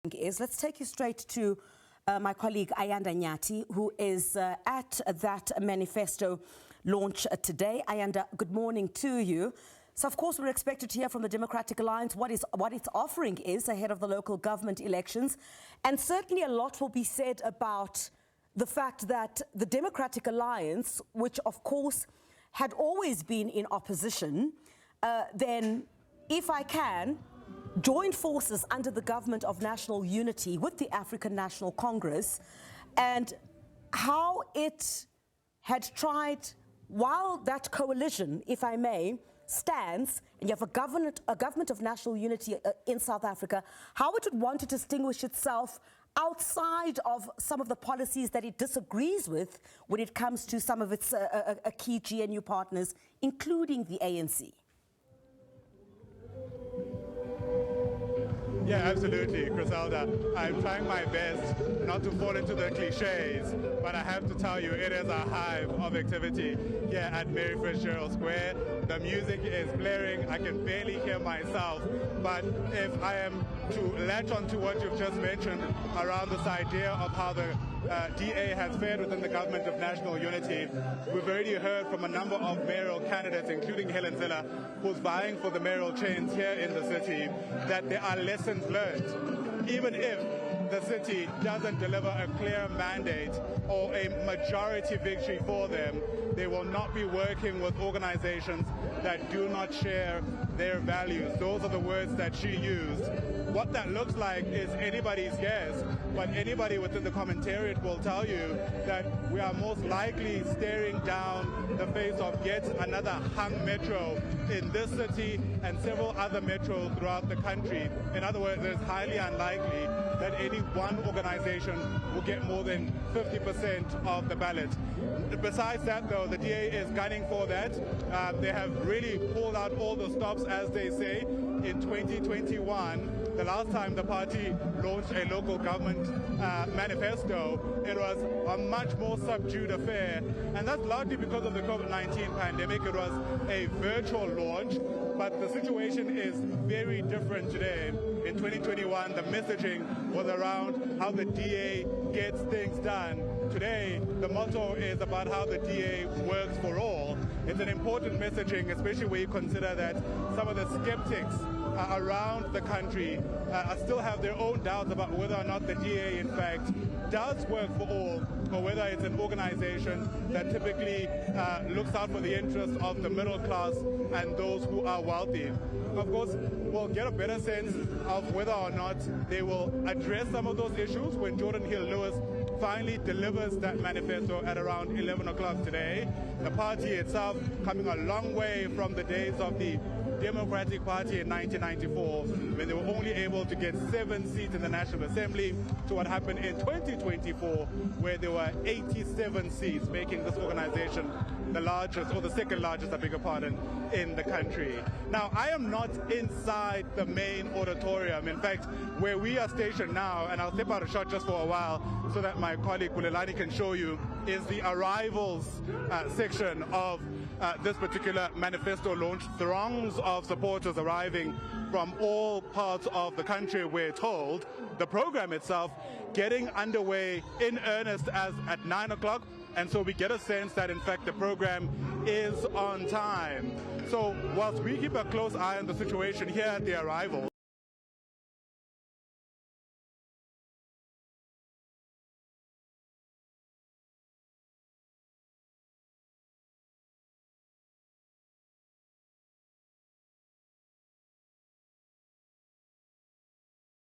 is. Let's take you straight to my colleague Ayanda Nyathi, who is at that manifesto launch today. Ayanda, good morning to you. So, of course, we're expected to hear from the Democratic Alliance what its offering is ahead of the local government elections. And certainly a lot will be said about the fact that the Democratic Alliance, which, of course, had always been in opposition, then, if I can, joined forces under the government of national unity with the African National Congress, and how it had tried, while that coalition, if I may, stands, and you have a government of national unity in South Africa, how it would want to distinguish itself outside of some of the policies that it disagrees with when it comes to some of its key GNU partners, including the ANC. Yeah, absolutely, Griselda. I'm trying my best not to fall into the cliches, but I have to tell you, it is a hive of activity here at Mary Fitzgerald Square. The music is blaring. I can barely hear myself. But if I am to latch on to what you've just mentioned around this idea of how the DA has fared within the government of national unity, we've already heard from a number of mayoral candidates, including Helen Ziller, who's vying for the mayoral chains here in the city, that there are lessons learned. Even if the city doesn't deliver a clear mandate or a majority victory for them, they will not be working with organizations that do not share their values. Those are the words that she used. What that looks like is anybody's guess, but anybody within the commentariat will tell you that we are most likely staring down the face of yet another hung metro in this city and several other metros throughout the country. In other words, it's highly unlikely that any one organization will get more than 50% of the ballot. Besides that, though, the DA is gunning for that. They have really pulled out all the stops, as they say. In 2021, the last time the party launched a local government manifesto, it was a much more subdued affair. And that's largely because of the COVID-19 pandemic. It was a virtual launch, but the situation is very different today. In 2021, the messaging was around how the DA gets things done. Today, the motto is about how the DA works for all. It's an important messaging, especially when you consider that some of the skeptics around the country still have their own doubts about whether or not the DA, in fact, does work for all, or whether it's an organization that typically looks out for the interests of the middle class and those who are wealthy. Of course, we'll get a better sense of whether or not they will address some of those issues when Jordan Hill-Lewis finally delivers that manifesto at around 11 o'clock today. The party itself coming a long way from the days of the Democratic Party in 1994, when they were only able to get 7 seats in the National Assembly, to what happened in 2024, where there were 87 seats, making this organization the largest, or the second largest, I beg your pardon, in the country. Now, I am not inside the main auditorium. In fact, where we are stationed now, and I'll step out a shot just for a while so that my colleague Bulelani can show you, is the arrivals section of this particular manifesto launch. Throngs of supporters arriving from all parts of the country, we're told. The program itself getting underway in earnest as at 9 o'clock. And so we get a sense that, in fact, the program is on time. So whilst we keep a close eye on the situation here at the arrivals,